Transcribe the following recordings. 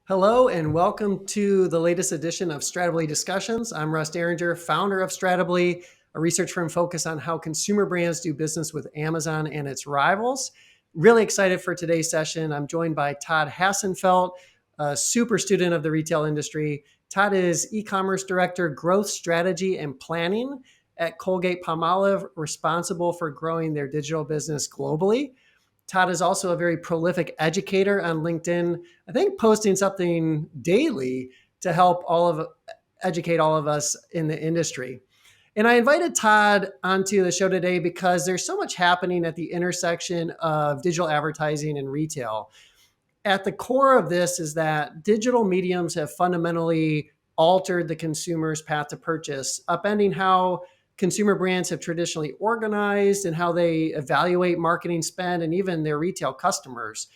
Hello and welcome to the latest edition of Stratably Discussions. I'm Russ Dieringer, founder of Stratably, a research firm focused on how consumer brands do business with Amazon and its rivals. Really excited for today's session. I'm joined by Todd Hassenfelt, a super student of the retail industry. Todd is e-commerce director, growth strategy and planning at Colgate-Palmolive, responsible for growing their digital business globally. Todd is also a very prolific educator on LinkedIn, I think posting something daily to help educate all of us in the industry. And I invited Todd onto the show today because there's so much happening at the intersection of digital advertising and retail. At the core of this is that digital mediums have fundamentally altered the consumer's path to purchase, upending how consumer brands have traditionally organized and how they evaluate marketing spend and even their retail customers.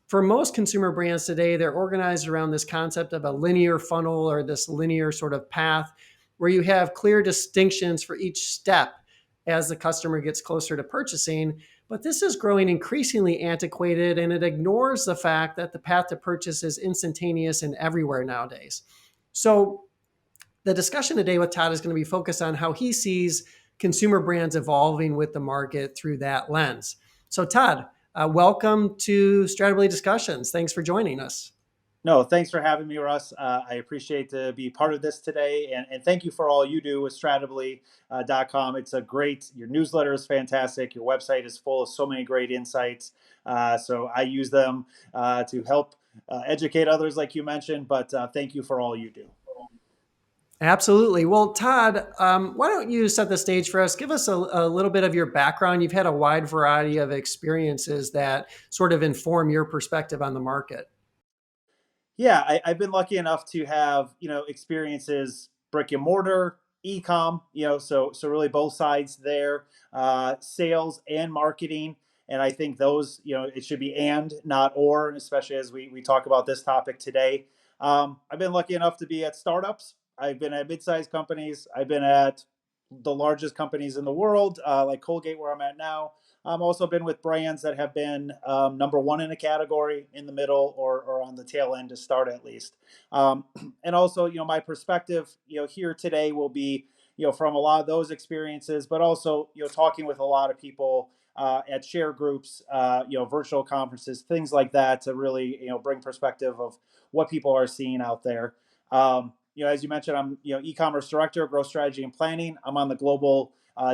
For most consumer brands today, they're organized around this concept of a linear funnel or this linear sort of path where you have clear distinctions for each step as the customer gets closer to purchasing. But this is growing increasingly antiquated, and it ignores the fact that the path to purchase is instantaneous and everywhere nowadays. So the discussion today with Todd is going to be focused on how he sees consumer brands evolving with the market through that lens. So Todd, welcome to Stratably Discussions. Thanks for joining us. No, thanks for having me, Russ. I appreciate to be part of this today, and thank you for all you do with Stratably.com. It's your newsletter is fantastic. Your website is full of so many great insights. So I use them to help educate others, like you mentioned, but thank you for all you do. Absolutely. Well, Todd, why don't you set the stage for us? Give us a little bit of your background. You've had a wide variety of experiences that sort of inform your perspective on the market. Yeah, I've been lucky enough to have experiences brick and mortar, e-com, so really both sides there, sales and marketing, and I think those it should be and not or, especially as we talk about this topic today. I've been lucky enough to be at startups. I've been at mid-sized companies. I've been at the largest companies in the world, like Colgate, where I'm at now. I've also been with brands that have been number one in a category, in the middle, or on the tail end to start at least. Um, and also, my perspective, here today will be, from a lot of those experiences, but also, talking with a lot of people at share groups, virtual conferences, things like that, to really, bring perspective of what people are seeing out there. As you mentioned, I'm e-commerce director, growth strategy and planning. I'm on the global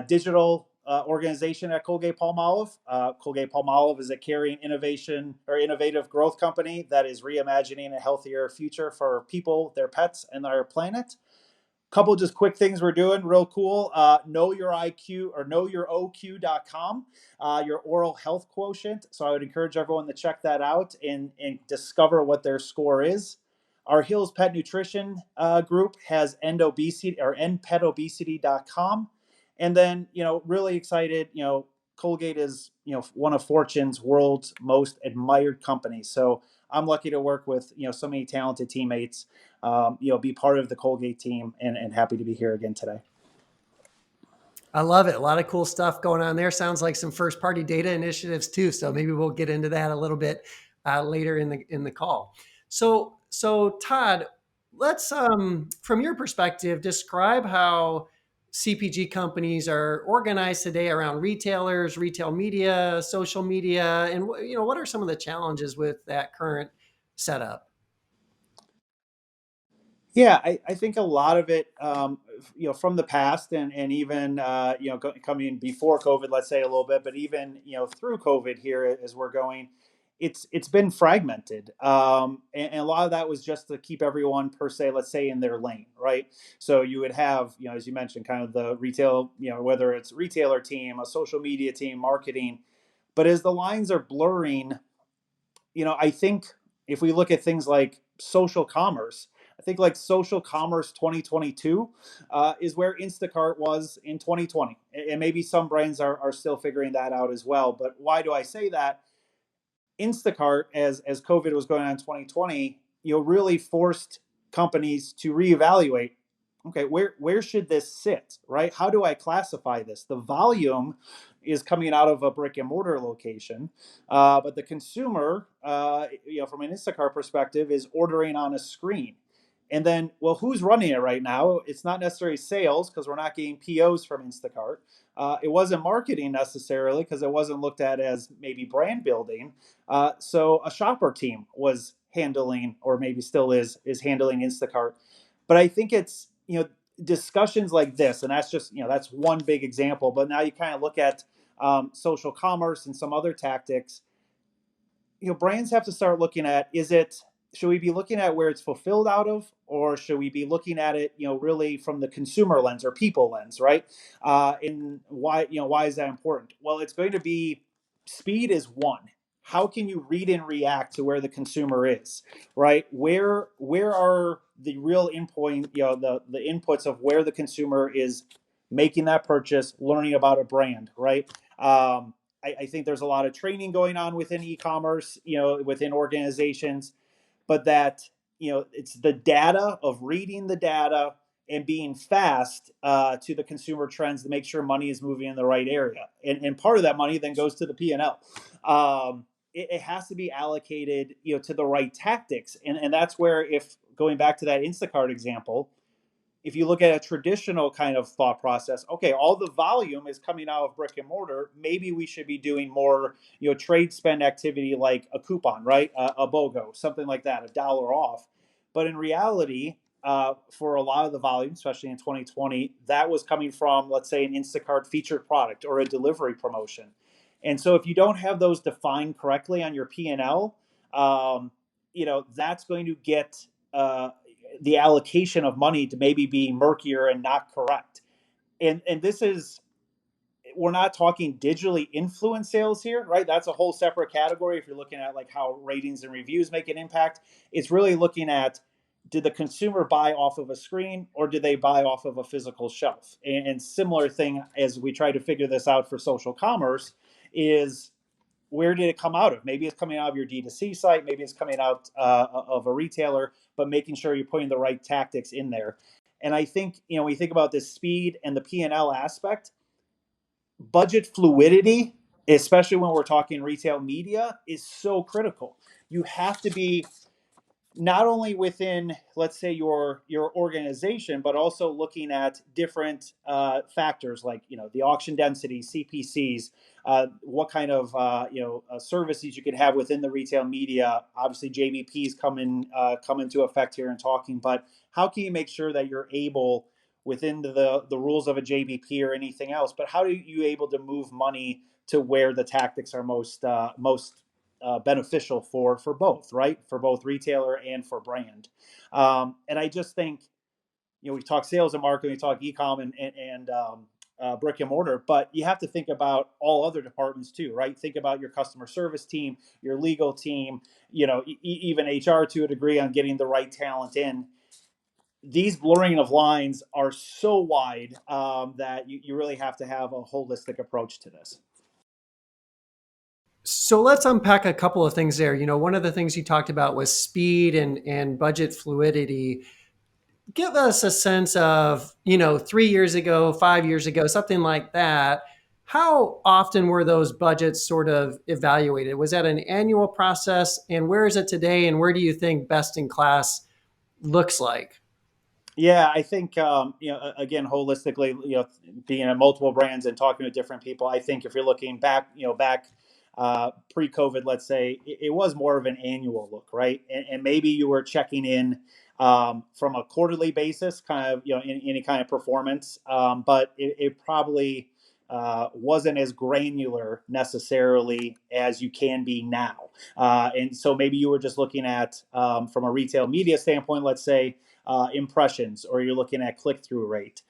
digital organization at Colgate-Palmolive. Colgate-Palmolive is a caring innovation or innovative growth company that is reimagining a healthier future for people, their pets, and our planet. Couple just quick things we're doing real cool. Know your IQ or knowyouroq.com, your oral health quotient. So I would encourage everyone to check that out and discover what their score is. Our Hills Pet Nutrition group has endobesity or endpetobesity.com. And then, really excited, Colgate is, one of Fortune's world's most admired companies. So I'm lucky to work with, so many talented teammates, be part of the Colgate team, and happy to be here again today. I love it. A lot of cool stuff going on there. Sounds like some first party data initiatives too. So maybe we'll get into that a little bit later in the call. So Todd, let's from your perspective describe how CPG companies are organized today around retailers, retail media, social media, and what are some of the challenges with that current setup? Yeah, I think a lot of it, from the past and even, coming before COVID, let's say a little bit, but even, through COVID here as we're going, it's been fragmented. And a lot of that was just to keep everyone per se, let's say, in their lane, right? So you would have, as you mentioned, kind of the retail, whether it's retailer team, a social media team, marketing. But as the lines are blurring, I think if we look at things like social commerce, I think like social commerce 2022 is where Instacart was in 2020. And maybe some brands are still figuring that out as well. But why do I say that? Instacart, as COVID was going on in 2020, really forced companies to reevaluate. Okay, where should this sit, right? How do I classify this? The volume is coming out of a brick and mortar location, but the consumer, from an Instacart perspective, is ordering on a screen. And then, well, who's running it right now? It's not necessarily sales because we're not getting POs from Instacart. It wasn't marketing necessarily because it wasn't looked at as maybe brand building. So a shopper team was handling, or maybe still is handling Instacart. But I think it's discussions like this, and that's just that's one big example. But now you kind of look at social commerce and some other tactics. Brands have to start looking at, should we be looking at where it's fulfilled out of, or should we be looking at it really from the consumer lens or people lens, right? And why is that important? Well, it's going to be, speed is one. How can you read and react to where the consumer is, right? Where are the real endpoint, the inputs of where the consumer is making that purchase, learning about a brand, right? I think there's a lot of training going on within e-commerce, within organizations, but that, it's the data of reading the data and being fast to the consumer trends to make sure money is moving in the right area. And part of that money then goes to the P&L. It has to be allocated, to the right tactics. And that's where, if going back to that Instacart example, if you look at a traditional kind of thought process, okay, all the volume is coming out of brick and mortar. Maybe we should be doing more, trade spend activity like a coupon, right? A BOGO, something like that, $1 off. But in reality, for a lot of the volume, especially in 2020, that was coming from, let's say, an Instacart featured product or a delivery promotion. And so if you don't have those defined correctly on your P&L, that's going to get the allocation of money to maybe be murkier and not correct. And this is, we're not talking digitally influenced sales here, right? That's a whole separate category. If you're looking at like how ratings and reviews make an impact, it's really looking at, did the consumer buy off of a screen or did they buy off of a physical shelf? And similar thing as we try to figure this out for social commerce is, where did it come out of? Maybe it's coming out of your D2C site, maybe it's coming out of a retailer, but making sure you're putting the right tactics in there. And I think, when you think about this speed and the P&L aspect, budget fluidity, especially when we're talking retail media, is so critical. You have to be not only within, let's say, your organization, but also looking at different factors like the auction density, CPCs, what kind of services you could have within the retail media. Obviously, JBPs come into effect here in talking, but how can you make sure that you're able, within the rules of a JBP or anything else, but how are you able to move money to where the tactics are most beneficial for both, right? For both retailer and for brand. And I just think, we talk sales and marketing, we talk e-com and brick and mortar, but you have to think about all other departments too, right? Think about your customer service team, your legal team, even HR to a degree, on getting the right talent in. These blurring of lines are so wide that you really have to have a holistic approach to this. So let's unpack a couple of things there. One of the things you talked about was speed and budget fluidity. Give us a sense of, 3 years ago, 5 years ago, something like that. How often were those budgets sort of evaluated? Was that an annual process? And where is it today? And where do you think best in class looks like? Yeah, I think again, holistically, being at multiple brands and talking to different people, I think if you're looking back, pre-COVID, let's say, it was more of an annual look, right? And maybe you were checking in from a quarterly basis, kind of in any kind of performance, but it probably wasn't as granular necessarily as you can be now. And so maybe you were just looking at, from a retail media standpoint, let's say, impressions, or you're looking at click-through rate.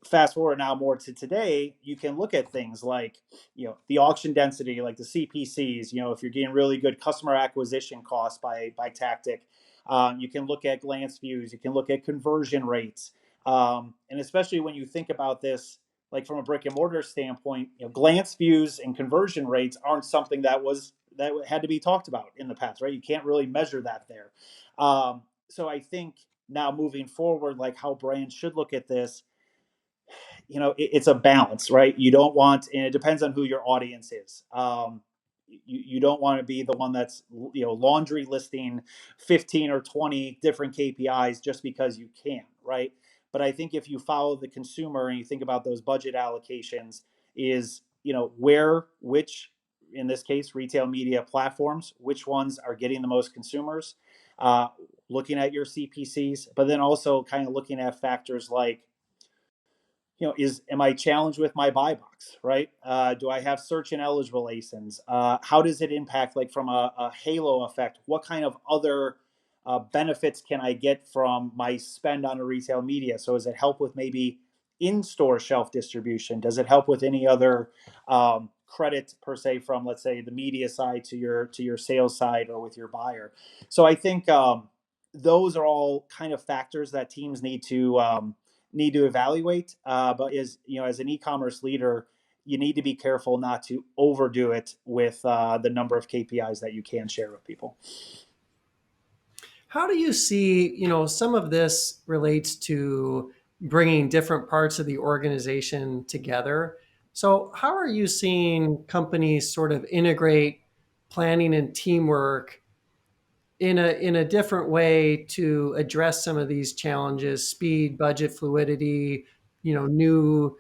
Fast forward now more to today, you can look at things like, the auction density, like the CPCs, if you're getting really good customer acquisition costs by tactic. You can look at glance views, you can look at conversion rates. And especially when you think about this, like from a brick and mortar standpoint, glance views and conversion rates aren't something that had to be talked about in the past, right? You can't really measure that there. So I think now moving forward, like how brands should look at this, it's a balance, right? You don't want, and it depends on who your audience is. You don't want to be the one that's laundry listing 15 or 20 different KPIs just because you can, right? But I think if you follow the consumer and you think about those budget allocations, is where, which, in this case, retail media platforms, which ones are getting the most consumers, uh, looking at your CPCs, but then also kind of looking at factors like, is am I challenged with my buy box, right? Do I have search and eligible ASINs? How does it impact, like from a halo effect? What kind of other benefits can I get from my spend on a retail media? So does it help with maybe in-store shelf distribution? Does it help with any other credit per se from, let's say, the media side to your sales side or with your buyer? So I think those are all kind of factors that teams need to evaluate. But as an e-commerce leader, you need to be careful not to overdo it with the number of KPIs that you can share with people. How do you see, some of this relates to bringing different parts of the organization together? So, how are you seeing companies sort of integrate planning and teamwork in a different way to address some of these challenges: speed, budget fluidity, new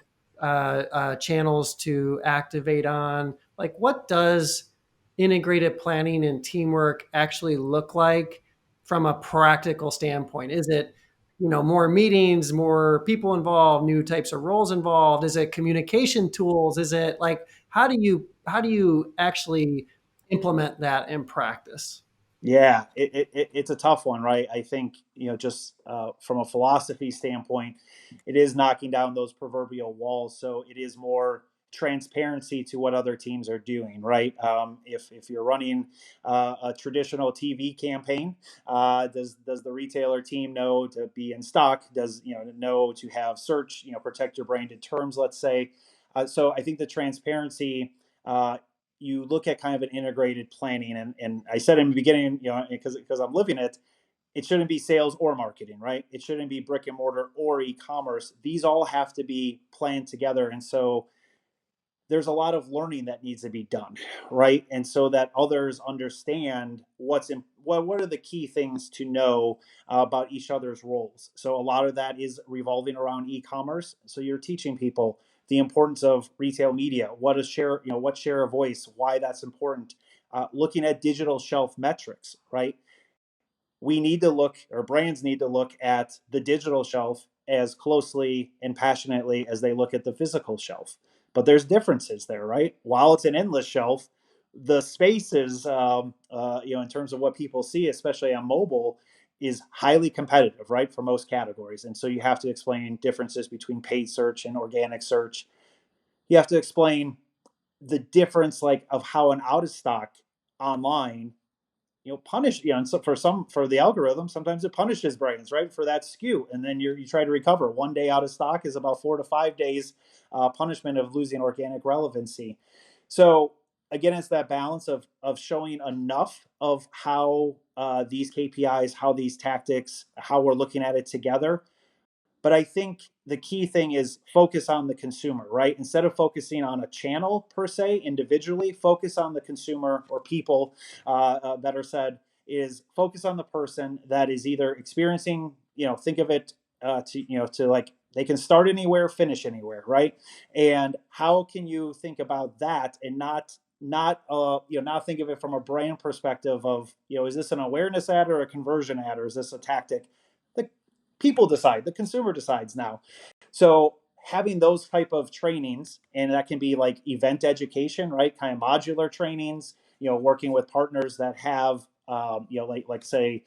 channels to activate on? Like, what does integrated planning and teamwork actually look like from a practical standpoint? Is it more meetings, more people involved, new types of roles involved? Is it communication tools? Is it like, how do you actually implement that in practice? Yeah, it's a tough one, right? I think, just from a philosophy standpoint, it is knocking down those proverbial walls. So it is more transparency to what other teams are doing, right? If you're running a traditional TV campaign, does the retailer team know to be in stock? Does know to have search, protect your branded terms, let's say. So I think the transparency. You look at kind of an integrated planning, and I said in the beginning, because I'm living it, it shouldn't be sales or marketing, right? It shouldn't be brick and mortar or e-commerce. These all have to be planned together. And so there's a lot of learning that needs to be done, right? And so that others understand what are the key things to know about each other's roles. So a lot of that is revolving around e-commerce. So you're teaching people the importance of retail media, what share of voice, why that's important. Looking at digital shelf metrics, right? We need to look, or brands need to look at the digital shelf as closely and passionately as they look at the physical shelf. But there's differences there, right? While it's an endless shelf, the spaces, in terms of what people see, especially on mobile, is highly competitive, right, for most categories. And so you have to explain differences between paid search and organic search. You have to explain the difference, like, of how an out of stock online punish, and so for the algorithm, sometimes it punishes brands, right, for that skew, and then you try to recover. One day out of stock is about 4 to 5 days punishment of losing organic relevancy. So again, it's that balance of showing enough of how these KPIs, how these tactics, how we're looking at it together. But I think the key thing is focus on the consumer, right? Instead of focusing on a channel per se individually, focus on the consumer, or people, better said, is focus on the person that is either experiencing, think of it to like, they can start anywhere, finish anywhere, right? And how can you think about that and not think of it from a brand perspective of, is this an awareness ad or a conversion ad, or is this a tactic? The people decide, the consumer decides now. So having those type of trainings, and that can be like event education, right, kind of modular trainings, working with partners that have like say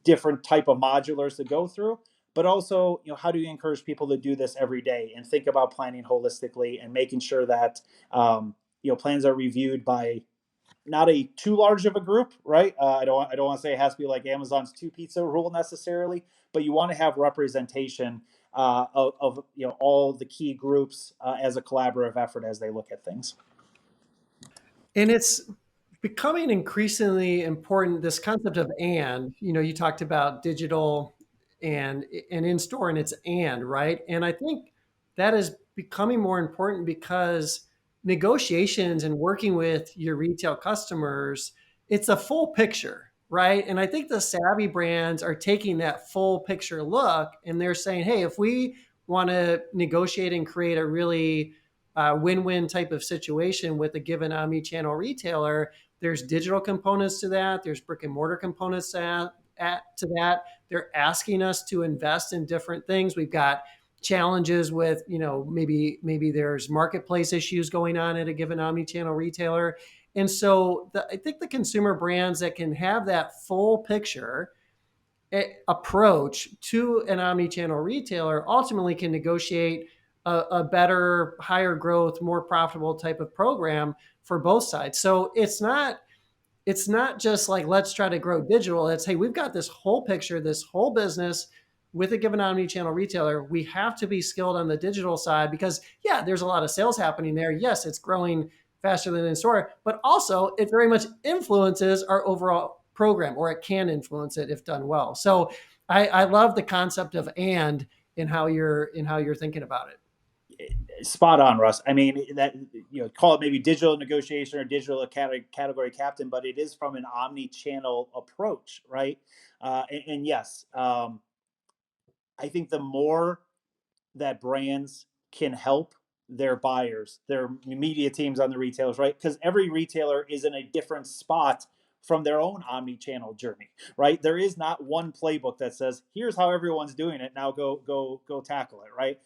different type of modulars to go through. But also, how do you encourage people to do this every day and think about planning holistically and making sure that plans are reviewed by not a too large of a group, right? I don't want to say it has to be like Amazon's two pizza rule necessarily, but you want to have representation of all the key groups as a collaborative effort as they look at things. And it's becoming increasingly important, this concept of and, you talked about digital and in store, and it's and, right? And I think that is becoming more important because negotiations and working with your retail customers, it's a full picture, right? And I think the savvy brands are taking that full picture look and they're saying, hey, if we want to negotiate and create a really win-win type of situation with a given omni-channel retailer, there's digital components to that, there's brick and mortar components to that. They're asking us to invest in different things. We've got challenges with, maybe there's marketplace issues going on at a given omni-channel retailer. And so I think the consumer brands that can have that full picture approach to an omni-channel retailer ultimately can negotiate a better, higher growth, more profitable type of program for both sides. So it's not just like let's try to grow digital. It's, hey, we've got this whole picture, this whole business with a given omni-channel retailer. We have to be skilled on the digital side because, yeah, there's a lot of sales happening there. Yes, it's growing faster than in store, but also it very much influences our overall program, or it can influence it if done well. So I love the concept of and in how you're thinking about it. Spot on, Russ. I mean, that, call it maybe digital negotiation or digital category captain, but it is from an omni-channel approach, right? And yes, I think the more that brands can help their buyers, their media teams on the retailers, right? Because every retailer is in a different spot from their own omni-channel journey, right? There is not one playbook that says, "Here's how everyone's doing it. Now go tackle it," right?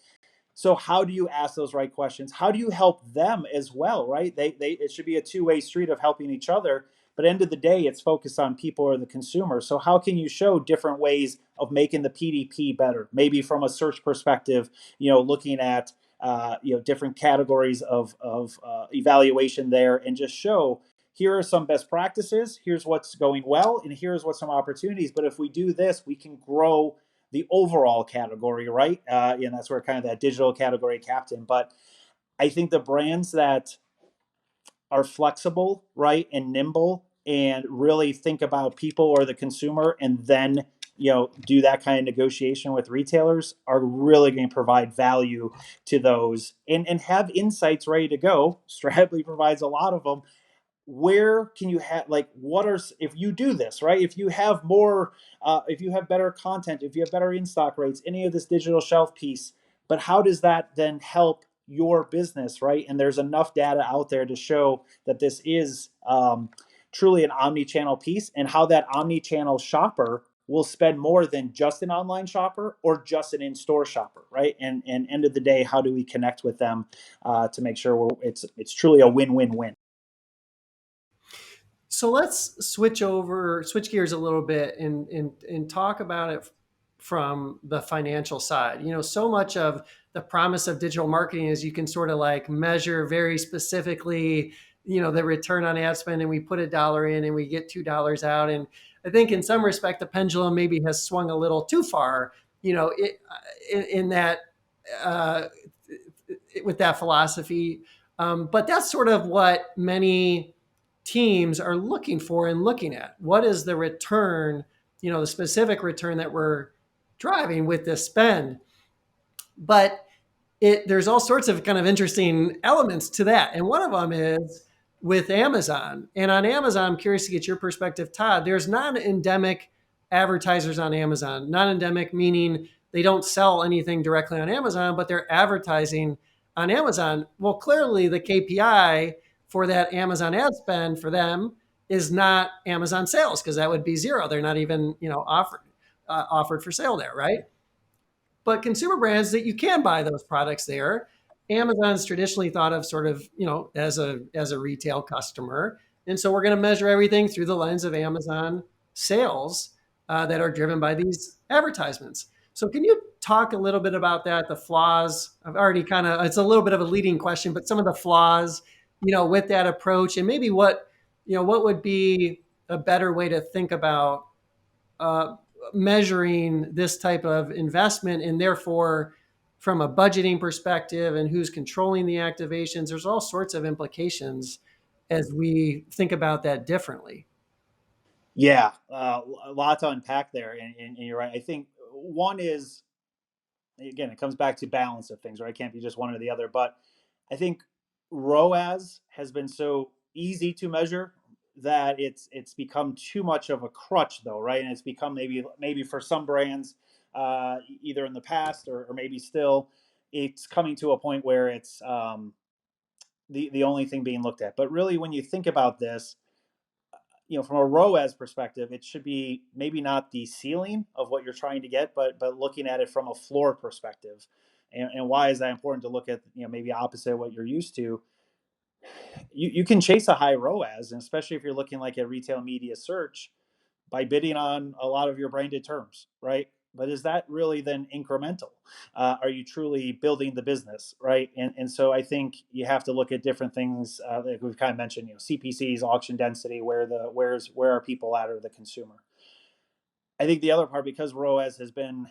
So how do you ask those right questions? How do you help them as well, right? They it should be a two-way street of helping each other. But end of the day, it's focused on people or the consumer. So how can you show different ways of making the PDP better? Maybe from a search perspective, looking at different categories of evaluation there, and just show here are some best practices. Here's what's going well, and here's what some opportunities. But if we do this, we can grow the overall category, right? And that's where kind of that digital category captain. But I think the brands that are flexible, right, and nimble, and really think about people or the consumer, and then do that kind of negotiation with retailers are really going to provide value to those and have insights ready to go. Stratably provides a lot of them. Where can you have, like, what are, if you do this right, if you have more, if you have better content, if you have better in-stock rates, any of this digital shelf piece, but how does that then help your business, right? And there's enough data out there to show that this is truly an omni-channel piece, and how that omni-channel shopper will spend more than just an online shopper or just an in-store shopper, right? And end of the day, how do we connect with them to make sure it's truly a win-win-win? So let's switch gears a little bit and talk about it from the financial side. So much of the promise of digital marketing is you can sort of like measure very specifically, the return on ad spend, and we put $1 in and we get $2 out. And I think in some respect, the pendulum maybe has swung a little too far, in that, uh, with that philosophy. But that's sort of what many teams are looking for and looking at. What is the return, the specific return that we're driving with this spend? But there's all sorts of kind of interesting elements to that. And one of them is with Amazon. And on Amazon, I'm curious to get your perspective, Todd. There's non-endemic advertisers on Amazon. Non-endemic meaning they don't sell anything directly on Amazon, but they're advertising on Amazon. Well, clearly the KPI for that Amazon ad spend for them is not Amazon sales, because that would be zero. They're not even offered for sale there, right? But consumer brands that you can buy those products there. Amazon's traditionally thought of sort of, as a retail customer. And so we're going to measure everything through the lens of Amazon sales that are driven by these advertisements. So can you talk a little bit about that, the flaws? I've already it's a little bit of a leading question, but some of the flaws, with that approach, and maybe what would be a better way to think about uh, measuring this type of investment, and therefore from a budgeting perspective and who's controlling the activations, there's all sorts of implications as we think about that differently. Yeah, a lot to unpack there, and you're right. I think one is again, it comes back to balance of things, right? It can't be just one or the other. But I think ROAS has been so easy to measure that it's become too much of a crutch, though, right? And it's become maybe for some brands, either in the past or maybe still, it's coming to a point where it's the only thing being looked at. But really, when you think about this, from a ROAS perspective, it should be maybe not the ceiling of what you're trying to get, but looking at it from a floor perspective. And why is that important to look at? Maybe opposite of what you're used to. You can chase a high ROAS, and especially if you're looking like at retail media search, by bidding on a lot of your branded terms, right? But is that really then incremental? Are you truly building the business, right? And so I think you have to look at different things, like we've kind of mentioned, CPCs, auction density, where are people at, or the consumer. I think the other part, because ROAS has been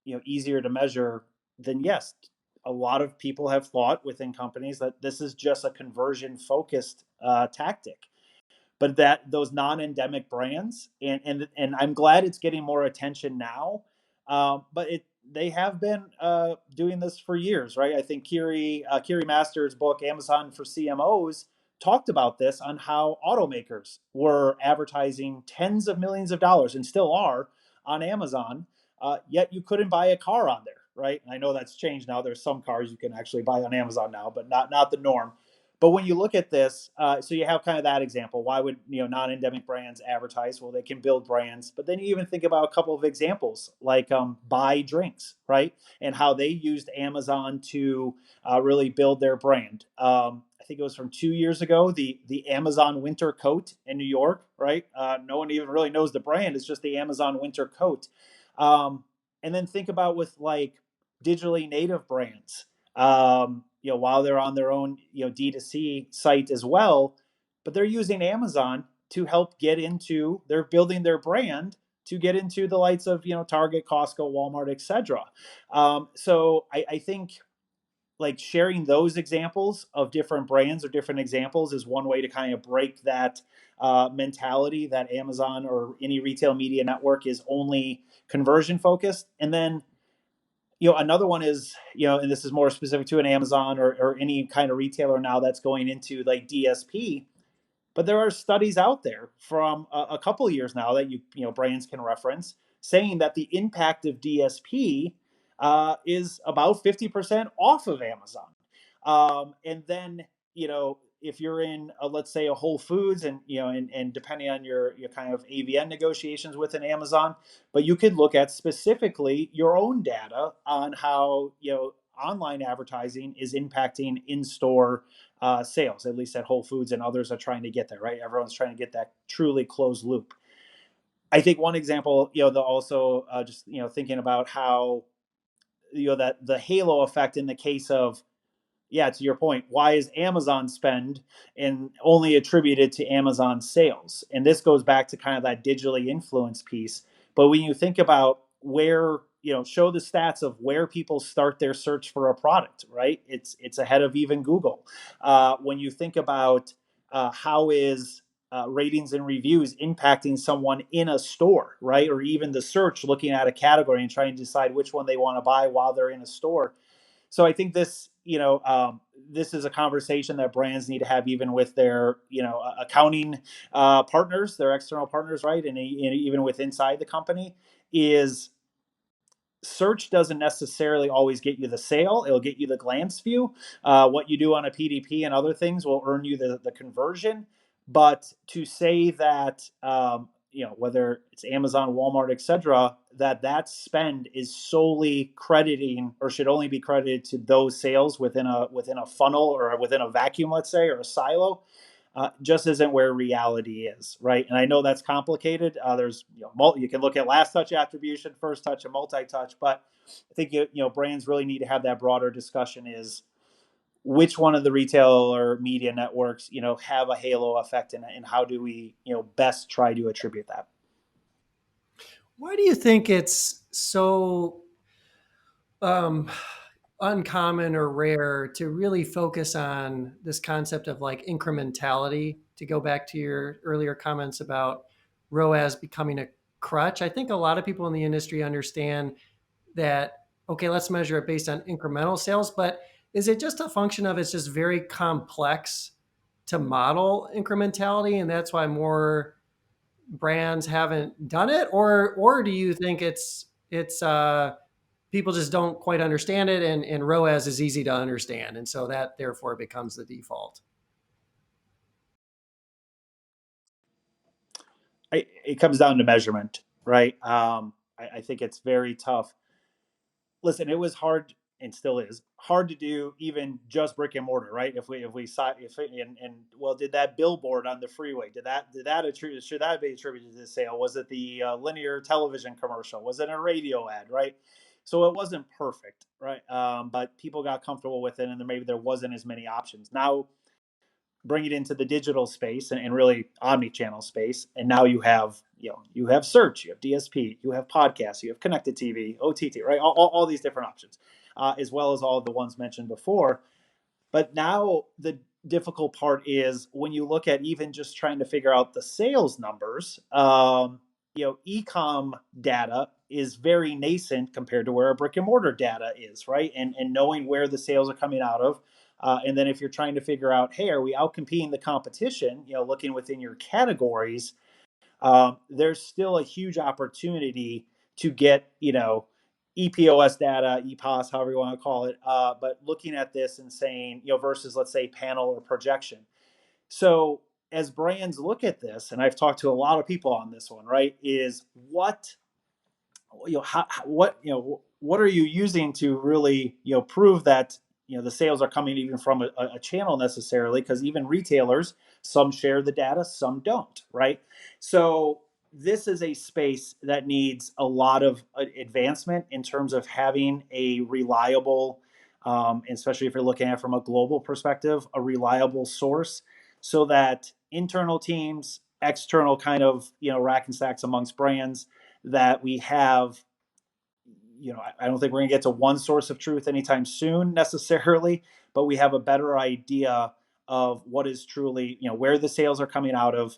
easier to measure, then yes, a lot of people have thought within companies that this is just a conversion focused tactic, but that those non-endemic brands, and I'm glad it's getting more attention now, but they have been doing this for years, right? I think Kiri Masters' book Amazon for CMOs talked about this, on how automakers were advertising tens of millions of dollars, and still are, on Amazon, yet you couldn't buy a car on there, right? And I know that's changed now. There's some cars you can actually buy on Amazon now, but not the norm. But when you look at this, so you have kind of that example. Why would non-endemic brands advertise? Well, they can build brands. But then you even think about a couple of examples like Buy Drinks, right? And how they used Amazon to really build their brand. I think it was from 2 years ago, the Amazon winter coat in New York, right? No one even really knows the brand. It's just the Amazon winter coat. And then think about with like digitally native brands. While they're on their own, D2C site as well, but they're using Amazon to help they're building their brand to get into the lights of, Target, Costco, Walmart, etc. So I think like sharing those examples of different brands or different examples is one way to kind of break that mentality that Amazon or any retail media network is only conversion focused. And then another one is, and this is more specific to an Amazon or any kind of retailer now that's going into like DSP. But there are studies out there from a couple of years now that brands can reference, saying that the impact of DSP is about 50% off of Amazon. And then, if you're in, let's say, a Whole Foods, and and depending on your kind of AVN negotiations with an Amazon, but you could look at specifically your own data on how online advertising is impacting in-store sales, at least at Whole Foods, and others are trying to get there, right? Everyone's trying to get that truly closed loop. I think one example, the also just thinking about how that the halo effect in the case of, yeah, to your point, why is Amazon spend and only attributed to Amazon sales? And this goes back to kind of that digitally influenced piece. But when you think about where, show the stats of where people start their search for a product, right? It's ahead of even Google. When you think about how is ratings and reviews impacting someone in a store, right? Or even the search looking at a category and trying to decide which one they want to buy while they're in a store. So I think this, this is a conversation that brands need to have even with their, accounting partners, their external partners, right? And even with inside the company, is search doesn't necessarily always get you the sale. It'll get you the glance view. What you do on a PDP and other things will earn you the conversion. But to say that, whether it's Amazon, Walmart, etc., that spend is solely crediting, or should only be credited to those sales within a funnel or within a vacuum, let's say, or a silo, just isn't where reality is, right? And I know that's complicated. There's you can look at last touch attribution, first touch, and multi-touch, but I think brands really need to have that broader discussion: is which one of the retail or media networks have a halo effect, and how do we best try to attribute that? Why do you think it's so uncommon or rare to really focus on this concept of like incrementality? To go back to your earlier comments about ROAS becoming a crutch, I think a lot of people in the industry understand that okay, let's measure it based on incremental sales, but is it just a function of it's just very complex to model incrementality and that's why more brands haven't done it, or do you think it's people just don't quite understand it and ROAS is easy to understand and so that therefore becomes the default? It comes down to measurement, right? I think it's very tough. Listen, it was hard and still is hard to do even just brick and mortar, right? If we saw if it, and well, did that billboard on the freeway, did that attribute, should that be attributed to the sale? Was it the linear television commercial? Was it a radio ad, right? So it wasn't perfect, right? But people got comfortable with it, and then maybe there wasn't as many options. Now bring it into the digital space and really omni-channel space, and now you have search, you have DSP, you have podcasts, you have connected TV, OTT, right? All these different options, as well as all of the ones mentioned before. But now the difficult part is when you look at even just trying to figure out the sales numbers. Ecom data is very nascent compared to where our brick and mortar data is, right? And knowing where the sales are coming out of. And then if you're trying to figure out, hey, are we out competing the competition? Looking within your categories, there's still a huge opportunity to get, EPOS data, EPOS, however you want to call it, but looking at this and saying, versus let's say panel or projection. So as brands look at this, and I've talked to a lot of people on this one, right, is what are you using to really prove that the sales are coming even from a channel necessarily, because even retailers, some share the data, some don't, right? So this is a space that needs a lot of advancement in terms of having a reliable, especially if you're looking at it from a global perspective, a reliable source, so that internal teams, external kind of rack and stacks amongst brands, that we have, I don't think we're going to get to one source of truth anytime soon necessarily, but we have a better idea of what is truly, where the sales are coming out of.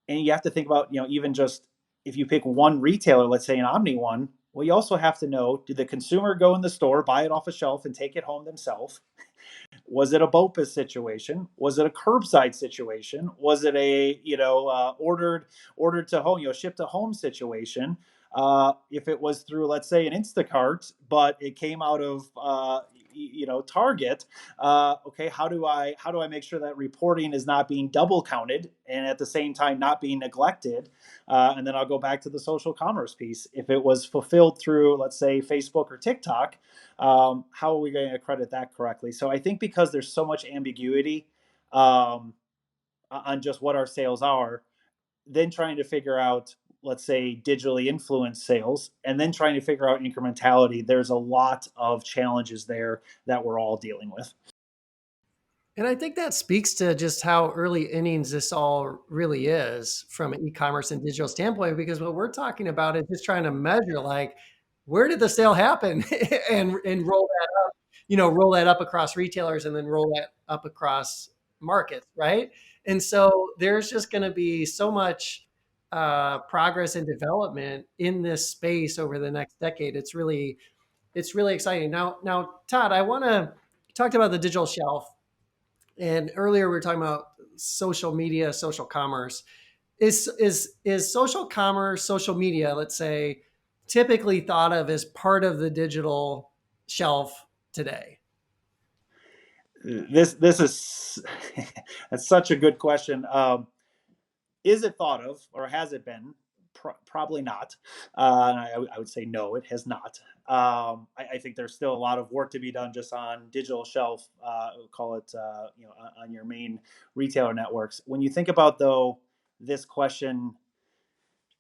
And you have to think about, even just if you pick one retailer, let's say an Omni one, well, you also have to know, did the consumer go in the store, buy it off a shelf and take it home themselves? Was it a BOPUS situation? Was it a curbside situation? Was it a ordered to home, shipped to home situation? If it was through, let's say, an Instacart, but it came out of Target, okay, how do I make sure that reporting is not being double counted and at the same time not being neglected? And then I'll go back to the social commerce piece. If it was fulfilled through, let's say, Facebook or TikTok, how are we going to credit that correctly? So I think because there's so much ambiguity on just what our sales are, then trying to figure out, let's say, digitally influenced sales, and then trying to figure out incrementality, there's a lot of challenges there that we're all dealing with. And I think that speaks to just how early innings this all really is from an e-commerce and digital standpoint, because what we're talking about is just trying to measure like where did the sale happen and roll that up across retailers and then roll that up across markets, right? And so there's just going to be so much progress and development in this space over the next decade. It's really exciting. Now, Todd, I want to talked about the digital shelf, and earlier we were talking about social media, social commerce. Is social commerce, social media, let's say, typically thought of as part of the digital shelf today? This is that's such a good question. Is it thought of, or has it been? Probably not. I would say no, it has not. I think there's still a lot of work to be done just on digital shelf, call it, on your main retailer networks. When you think about, though, this question,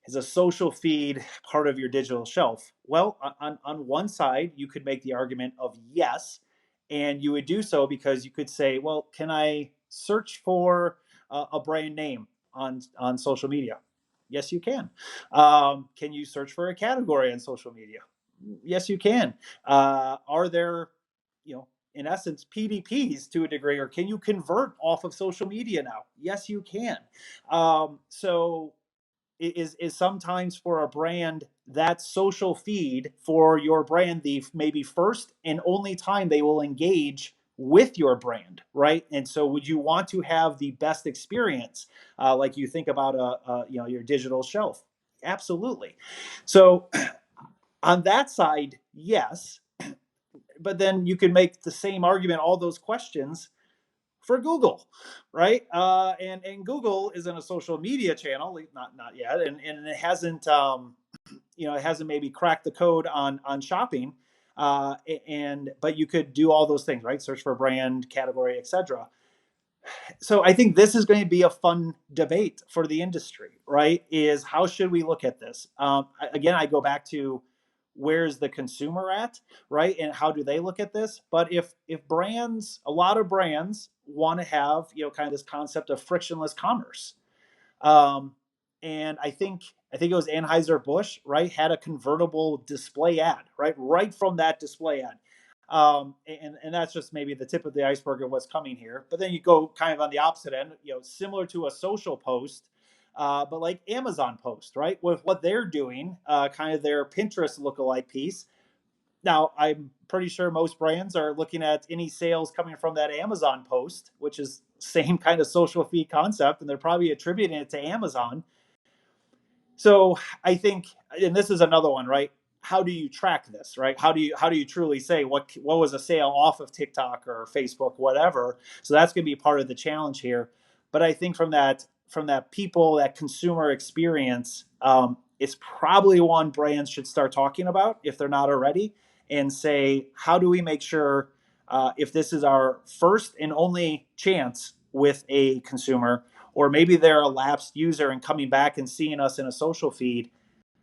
is a social feed part of your digital shelf? Well, on one side, you could make the argument of yes, and you would do so because you could say, well, can I search for a brand name on social media? Yes, you can. Can you search for a category on social media? Yes, you can. Are there, in essence, PDPs to a degree, or can you convert off of social media now? Yes, you can. So is sometimes for a brand, that social feed for your brand, the maybe first and only time they will engage with your brand, right? And so would you want to have the best experience, like you think about your digital shelf? Absolutely. So on that side, yes, but then you can make the same argument, all those questions for Google, right? And Google isn't a social media channel, not yet, and it hasn't it hasn't maybe cracked the code on shopping, and but you could do all those things, right? Search for brand, category, etc. So I think this is going to be a fun debate for the industry, right? Is how should we look at this? Again, I go back to where's the consumer at, right? And how do they look at this? But if brands, a lot of brands want to have, kind of this concept of frictionless commerce. Um, and I think it was Anheuser-Busch, right, had a convertible display ad, right from that display ad. And that's just maybe the tip of the iceberg of what's coming here. But then you go kind of on the opposite end, similar to a social post, but like Amazon post, right, with what they're doing, kind of their Pinterest lookalike piece. Now, I'm pretty sure most brands are looking at any sales coming from that Amazon post, which is same kind of social feed concept, and they're probably attributing it to Amazon. So I think, and this is another one, right? How do you track this, right? How do you truly say what was a sale off of TikTok or Facebook, whatever? So that's going to be part of the challenge here. But I think from that that consumer experience, it's probably one brands should start talking about if they're not already, and say, how do we make sure, if this is our first and only chance with a consumer, or maybe they're a lapsed user and coming back and seeing us in a social feed,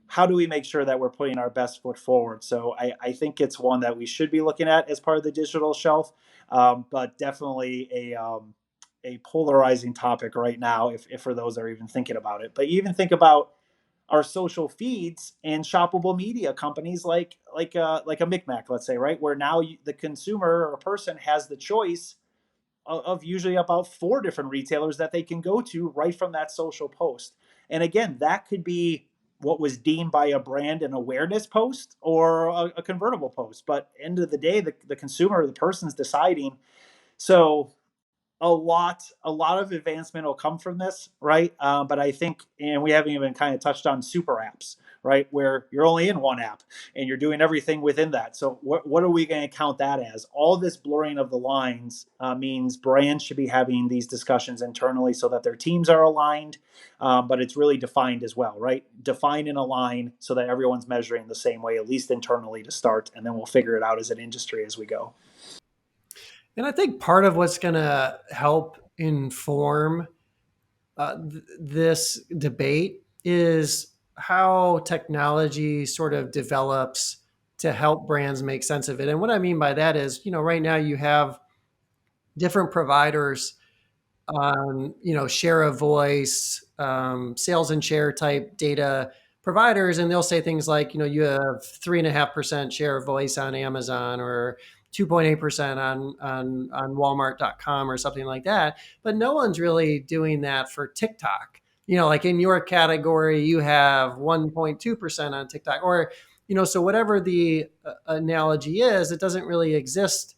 how do we make sure that we're putting our best foot forward? So I think it's one that we should be looking at as part of the digital shelf, but definitely a polarizing topic right now, if for those that are even thinking about it. But you even think about our social feeds and shoppable media companies like a Micmac, let's say, right, where now the consumer or person has the choice of usually about 4 different retailers that they can go to right from that social post. And again, that could be what was deemed by a brand an awareness post or a convertible post. But end of the day, the consumer, the person's deciding. So a lot of advancement will come from this, right? But I think, and we haven't even kind of touched on super apps, right, where you're only in one app and you're doing everything within that. So what are we going to count that as? All this blurring of the lines means brands should be having these discussions internally so that their teams are aligned, but it's really defined as well, right? Define and align so that everyone's measuring the same way, at least internally to start, and then we'll figure it out as an industry as we go. And I think part of what's going to help inform this debate is how technology sort of develops to help brands make sense of it. And what I mean by that is, right now you have different providers on, share of voice, sales and share type data providers, and they'll say things like, you have 3.5% share of voice on Amazon, or 2.8% on Walmart.com or something like that. But no one's really doing that for TikTok. Like in your category, you have 1.2% on TikTok, or so whatever the analogy is, it doesn't really exist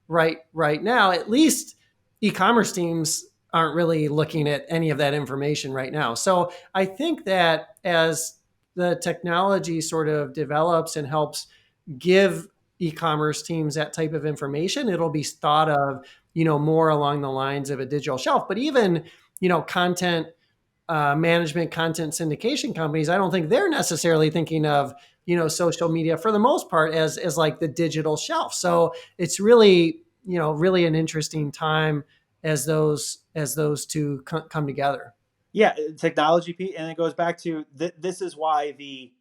right now. At least e-commerce teams aren't really looking at any of that information right now. So I think that as the technology sort of develops and helps give e-commerce teams that type of information, it'll be thought of, more along the lines of a digital shelf. But even, content management, content syndication companies, I don't think they're necessarily thinking of, social media for the most part as like the digital shelf. So it's really, really an interesting time as those two come together. Yeah, technology, and it goes back to this is why the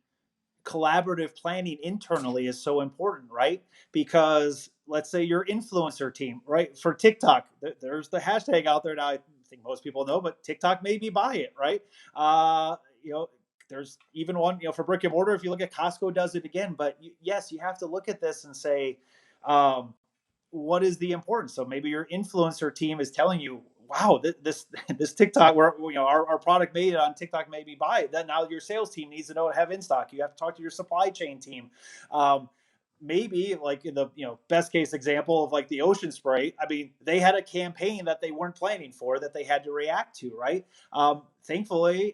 collaborative planning internally is so important, right? Because let's say your influencer team, right? For TikTok, there's the hashtag out there now. I think most people know, but TikTok made me buy it, right? Uh, you know, there's even one, for brick and mortar. If you look at Costco, does it again. But yes, you have to look at this and say, what is the importance? So maybe your influencer team is telling you wow, this TikTok, where our product made it on TikTok, maybe buy it. Then now your sales team needs to know to have in stock. You have to talk to your supply chain team. Um, Maybe like in the best case example of like the ocean spray. I mean, they had a campaign that they weren't planning for that they had to react to, right? Thankfully,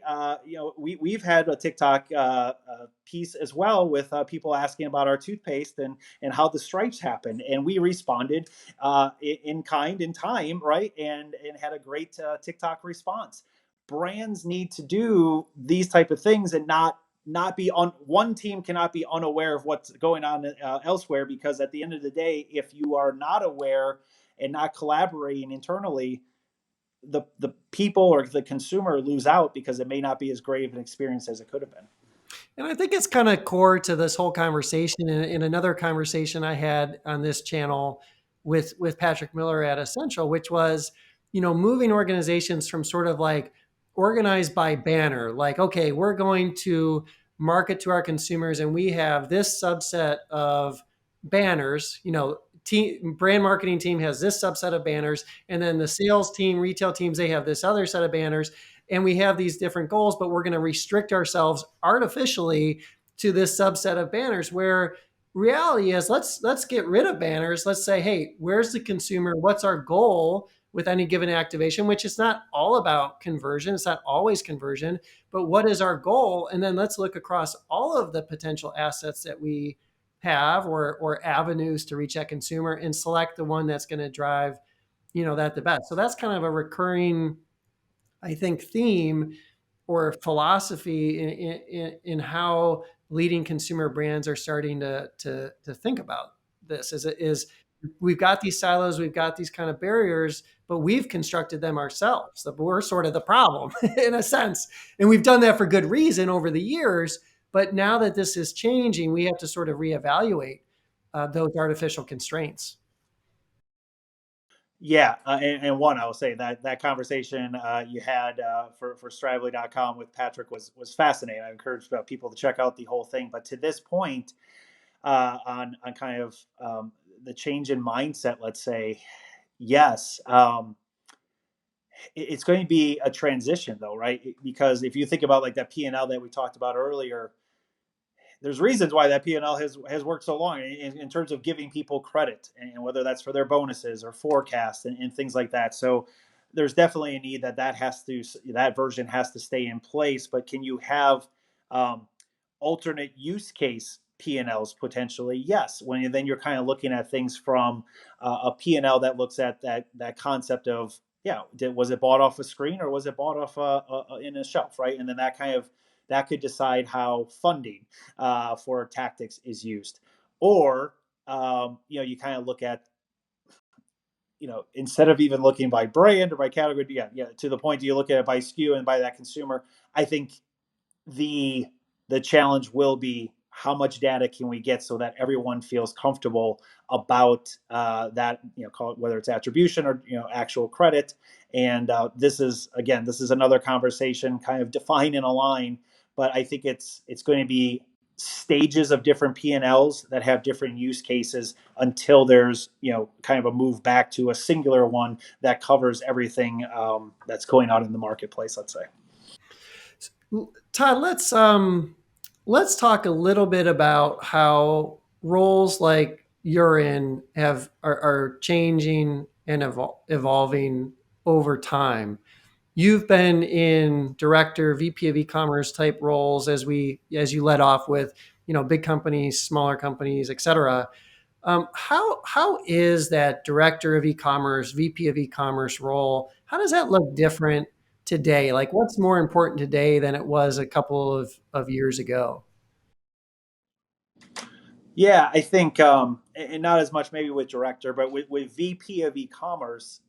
we've had a TikTok piece as well with people asking about our toothpaste and how the stripes happened, and we responded in kind, in time, right? And had a great TikTok response. Brands need to do these type of things and not be on one team cannot be unaware of what's going on elsewhere, because at the end of the day, if you are not aware and not collaborating internally, the people or the consumer lose out because it may not be as great of an experience as it could have been. And I think it's kind of core to this whole conversation. In another conversation I had on this channel with Patrick Miller at Essential, which was, moving organizations from sort of like organized by banner, like, okay, we're going to market to our consumers and we have this subset of banners, brand marketing team has this subset of banners, and then the sales team, retail teams, they have this other set of banners, and we have these different goals, but we're going to restrict ourselves artificially to this subset of banners, where reality is let's get rid of banners. Let's say, hey, where's the consumer? What's our goal with any given activation, which is not all about conversion. It's not always conversion, but what is our goal? And then let's look across all of the potential assets that we have, or avenues to reach that consumer, and select the one that's going to drive, that the best. So that's kind of a recurring, I think, theme or philosophy in how leading consumer brands are starting to think about this. Is we've got these silos, we've got these kind of barriers, but we've constructed them ourselves. So we're sort of the problem in a sense, and we've done that for good reason over the years. But now that this is changing, we have to sort of reevaluate those artificial constraints. Yeah, and one, I will say that conversation you had for Stratably.com with Patrick was fascinating. I encourage people to check out the whole thing. But to this point, on kind of the change in mindset, let's say, yes, it's going to be a transition, though, right? Because if you think about like that P&L that we talked about earlier, there's reasons why that P&L has worked so long in terms of giving people credit, and whether that's for their bonuses or forecasts and things like that. So there's definitely a need that version has to stay in place. But can you have um, alternate use case P&Ls potentially? Yes. When then you're kind of looking at things from a P&L that looks at that concept of, yeah, was it bought off a screen or was it bought off in a shelf, right? And then that could decide how funding for tactics is used. Or you kind of look at, instead of even looking by brand or by category, yeah, to the point, do you look at it by SKU and by that consumer? I think the the challenge will be how much data can we get so that everyone feels comfortable about that, call it, whether it's attribution or actual credit. And this is another conversation, kind of define and align. But I think it's going to be stages of different P&Ls that have different use cases until there's kind of a move back to a singular one that covers everything that's going on in the marketplace, let's say. Todd, let's talk a little bit about how roles like you're in are changing and evolving over time. You've been in director, VP of e-commerce type roles as you led off with, big companies, smaller companies, et cetera. How is that director of e-commerce, VP of e-commerce role? How does that look different today? Like, what's more important today than it was a couple of years ago? Yeah, I think, and not as much maybe with director, but with VP of e-commerce,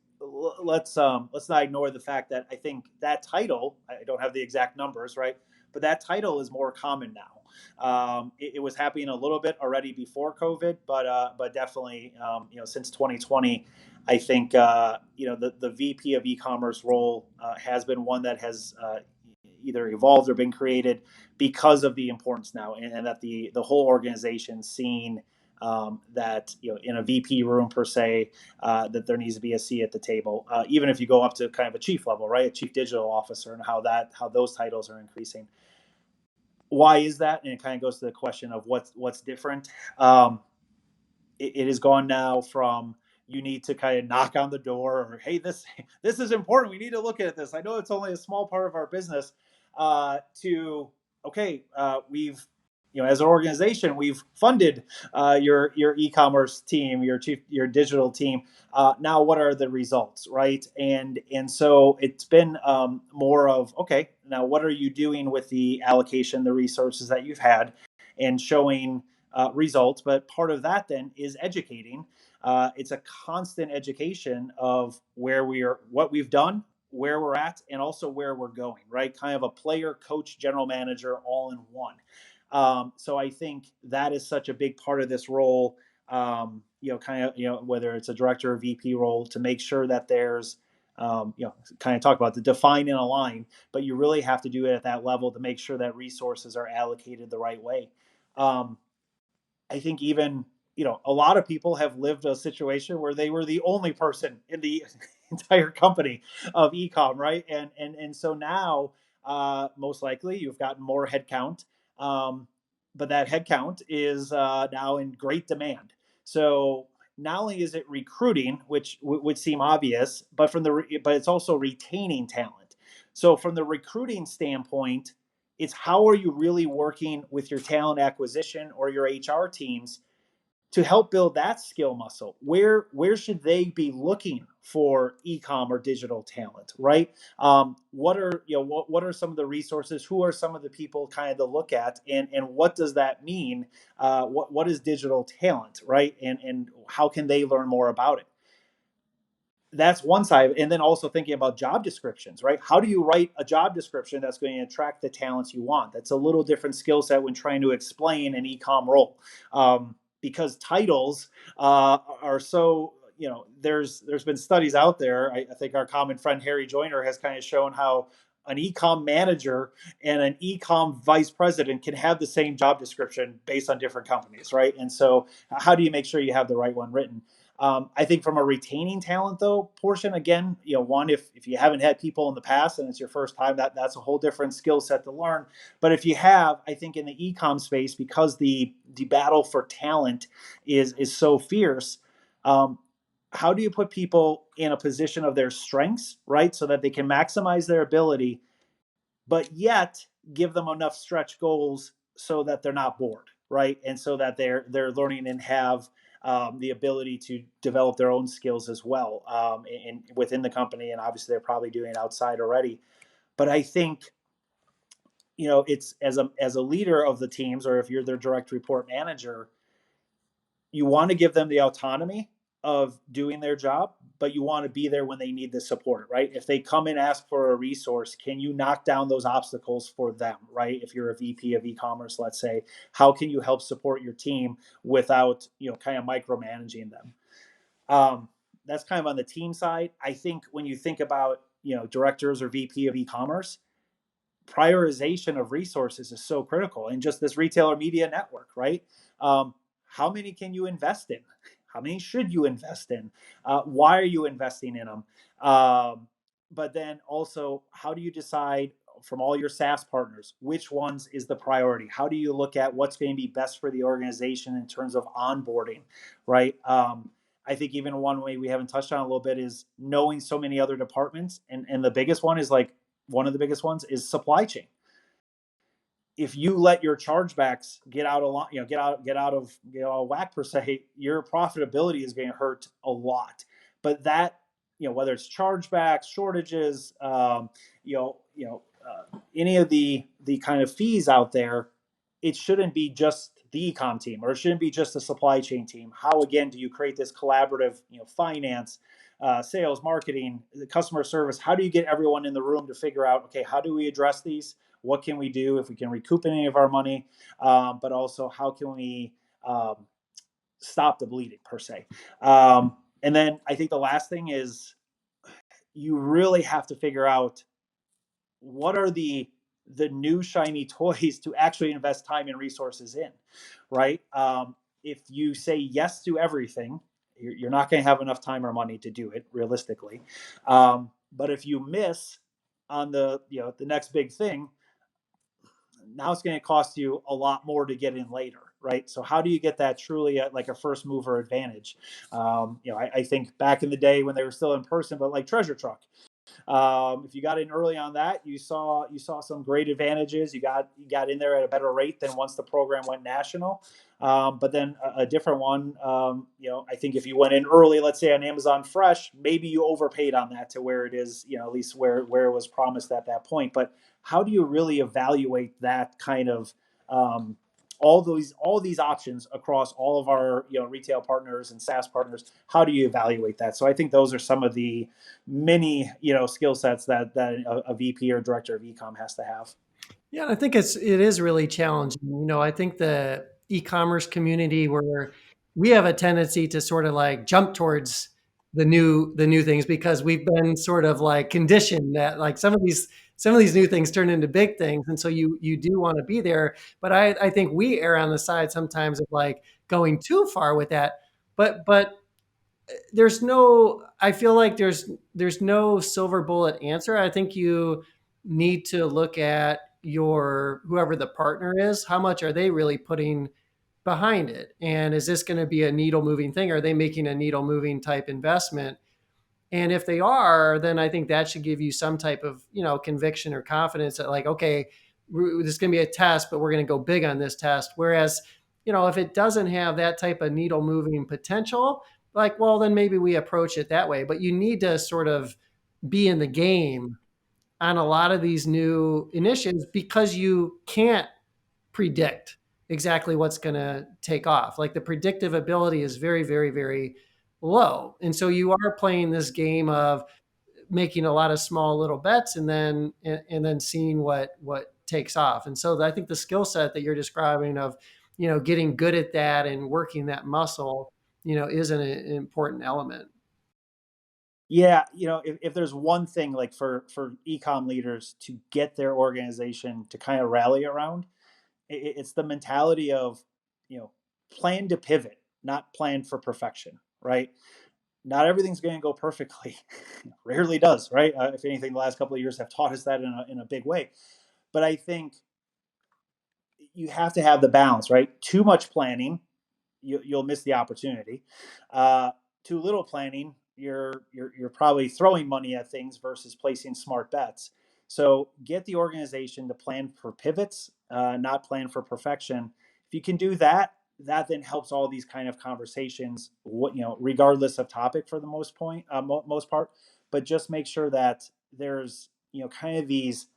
let's not ignore the fact that I think that title, I don't have the exact numbers, right? But that title is more common now. It was happening a little bit already before COVID, but definitely, since 2020, I think the VP of e-commerce role has been one that has either evolved or been created because of the importance now, and that the whole organization seeing that in a VP room per se, that there needs to be a seat at the table, even if you go up to kind of a chief level, right, a chief digital officer, and how those titles are increasing. Why is that? And it kind of goes to the question of what's different. It has gone now from you need to kind of knock on the door, or hey, this is important, we need to look at this, I know it's only a small part of our business, to okay, we've as an organization we've funded your e-commerce team, your digital team. Now what are the results, right? And so it's been more of okay, now what are you doing with the allocation, the resources that you've had, and showing results. But part of that then is educating. It's a constant education of where we are, what we've done, where we're at, and also where we're going, right? Kind of a player, coach, general manager all in one. So I think that is such a big part of this role, kind of, whether it's a director or VP role, to make sure that there's, kind of talk about the define and align, but you really have to do it at that level to make sure that resources are allocated the right way. I think even a lot of people have lived a situation where they were the only person in the entire company of ecom, right? And so now, most likely, you've gotten more headcount, but that headcount is now in great demand. So not only is it recruiting, which would seem obvious, but but it's also retaining talent. So from the recruiting standpoint, it's how are you really working with your talent acquisition or your HR teams to help build that skill muscle? Where should they be looking for ecom or digital talent, right? What are what are some of the resources? Who are some of the people kind of to look at, and what does that mean? What is digital talent, right? And how can they learn more about it? That's one side. And then also thinking about job descriptions, right? How do you write a job description that's going to attract the talents you want? That's a little different skill set when trying to explain an ecom role, because titles are so, there's been studies out there. I think our common friend Harry Joyner has kind of shown how an ecom manager and an ecom vice president can have the same job description based on different companies, right? And so how do you make sure you have the right one written? I think from a retaining talent though portion, again, one, if you haven't had people in the past and it's your first time, that's a whole different skill set to learn. But if you have, I think in the e-com space, because the battle for talent is so fierce, how do you put people in a position of their strengths, right? So that they can maximize their ability, but yet give them enough stretch goals so that they're not bored, right? And so that they're learning and have the ability to develop their own skills as well, within the company, and obviously they're probably doing it outside already. But I think it's as a leader of the teams, or if you're their direct report manager, you want to give them the autonomy of doing their job, but you want to be there when they need the support, right? If they come and ask for a resource, can you knock down those obstacles for them, right? If you're a VP of e-commerce, let's say, how can you help support your team without, kind of micromanaging them? That's kind of on the team side. I think when you think about, directors or VP of e-commerce, prioritization of resources is so critical. And just this retailer media network, right? How many can you invest in? How many should you invest in? Why are you investing in them? But then also, how do you decide from all your SaaS partners, which ones is the priority? How do you look at what's going to be best for the organization in terms of onboarding, right? I think even one way we haven't touched on a little bit is knowing so many other departments. And the biggest one is like, one of the biggest ones is supply chain. If you let your chargebacks get out of whack per se, your profitability is going to hurt a lot. But that, whether it's chargebacks, shortages, any of the kind of fees out there, it shouldn't be just the ecom team, or it shouldn't be just the supply chain team. How again do you create this collaborative, finance, sales, marketing, the customer service? How do you get everyone in the room to figure out, okay, how do we address these? What can we do if we can recoup any of our money? But also, how can we stop the bleeding per se? And then I think the last thing is you really have to figure out what are the new shiny toys to actually invest time and resources in, right? if you say yes to everything, you're not going to have enough time or money to do it realistically. But if you miss on the next big thing, now it's going to cost you a lot more to get in later, right? So how do you get that truly like a first mover advantage? I think back in the day when they were still in person, but like Treasure Truck, if you got in early on that, you saw some great advantages. You got in there at a better rate than once the program went national. But then a different one, I think if you went in early, let's say on Amazon Fresh, maybe you overpaid on that to where it is, at least where it was promised at that point. But how do you really evaluate that kind of all these options across all of our retail partners and SaaS partners? How do you evaluate that? So I think those are some of the many skill sets that a VP or director of ecom has to have. Yeah, I think it is really challenging. I think the e-commerce community where we have a tendency to sort of like jump towards the new things because we've been sort of like conditioned that like some of these new things turn into big things, and so you do want to be there. But I think we err on the side sometimes of like going too far with that. But I feel like there's no silver bullet answer. I think you need to look at your whoever the partner is, how much are they really putting behind it, and is this going to be a needle moving thing? Are they making a needle moving type investment? And if they are, then I think that should give you some type of, conviction or confidence that like, okay, this is going to be a test, but we're going to go big on this test. Whereas, if it doesn't have that type of needle moving potential, like, well, then maybe we approach it that way. But you need to sort of be in the game on a lot of these new initiatives because you can't predict exactly what's going to take off. Like the predictive ability is very, very, very low. And so you are playing this game of making a lot of small little bets and then seeing what takes off. And so I think the skill set that you're describing of, getting good at that and working that muscle, is an important element. Yeah, if there's one thing like for ecom leaders to get their organization to kind of rally around, it's the mentality of you know plan to pivot, not plan for perfection, right? Not everything's going to go perfectly. Rarely does, right? If anything, the last couple of years have taught us that in a big way. But I think you have to have the balance, right? Too much planning, you'll miss the opportunity. Too little planning, you're probably throwing money at things versus placing smart bets. So get the organization to plan for pivots, not plan for perfection. If you can do that, that then helps all these kind of conversations. Regardless of topic for the most part, but just make sure that there's kind of these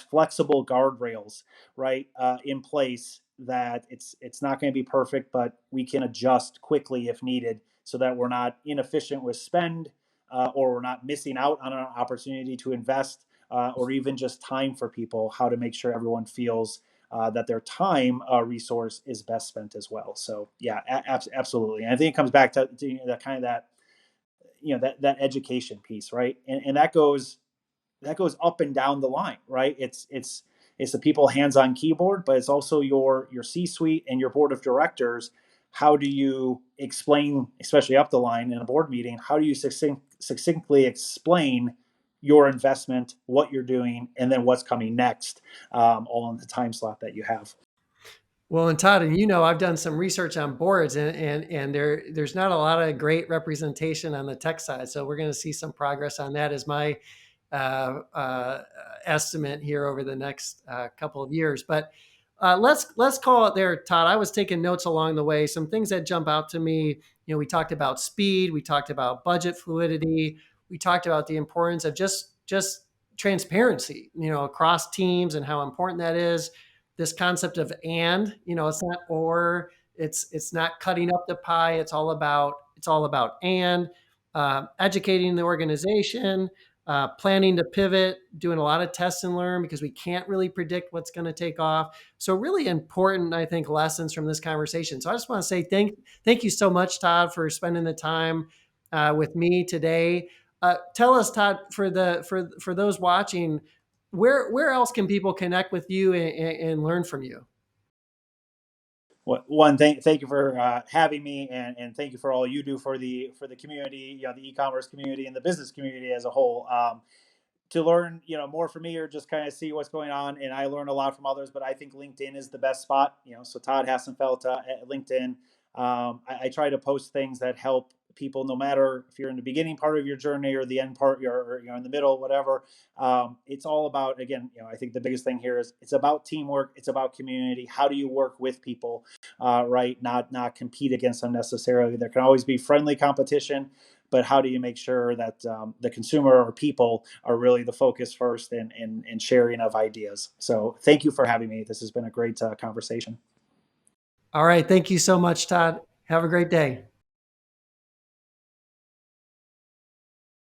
flexible guardrails, right, in place, that it's not going to be perfect, but we can adjust quickly if needed, so that we're not inefficient with spend, or we're not missing out on an opportunity to invest, or even just time for people. How to make sure everyone feels that their time resource is best spent as well. So yeah, absolutely. And I think it comes back to that kind of that education piece, right? And that goes up and down the line, right? It's the people hands on keyboard, but it's also your C-suite and your board of directors. How do you explain, especially up the line in a board meeting, how do you succinctly explain your investment, what you're doing, and then what's coming next, all in the time slot that you have? Well, and Todd, and I've done some research on boards, and there's not a lot of great representation on the tech side. So we're going to see some progress on that as my estimate here over the next couple of years. But let's call it there, Todd. I was taking notes along the way. Some things that jump out to me. We talked about speed. We talked about budget fluidity. We talked about the importance of just transparency, across teams and how important that is. This concept of it's not or, it's not cutting up the pie. It's all about and educating the organization, planning to pivot, doing a lot of test and learn because we can't really predict what's going to take off. So really important, I think, lessons from this conversation. So I just want to say thank you so much, Todd, for spending the time with me today. Tell us, Todd, for those watching, where else can people connect with you and learn from you? One, thank you for having me, and thank you for all you do for the community, the e-commerce community and the business community as a whole. To learn, more from me, or just kind of see what's going on. And I learn a lot from others, but I think LinkedIn is the best spot. So Todd Hassenfelt at LinkedIn. I try to post things that help people, no matter if you're in the beginning part of your journey or the end part, or in the middle, whatever. It's all about, again, I think the biggest thing here is it's about teamwork. It's about community. How do you work with people, right? Not compete against them necessarily. There can always be friendly competition, but how do you make sure that the consumer or people are really the focus first in sharing of ideas? So thank you for having me. This has been a great conversation. All right. Thank you so much, Todd. Have a great day.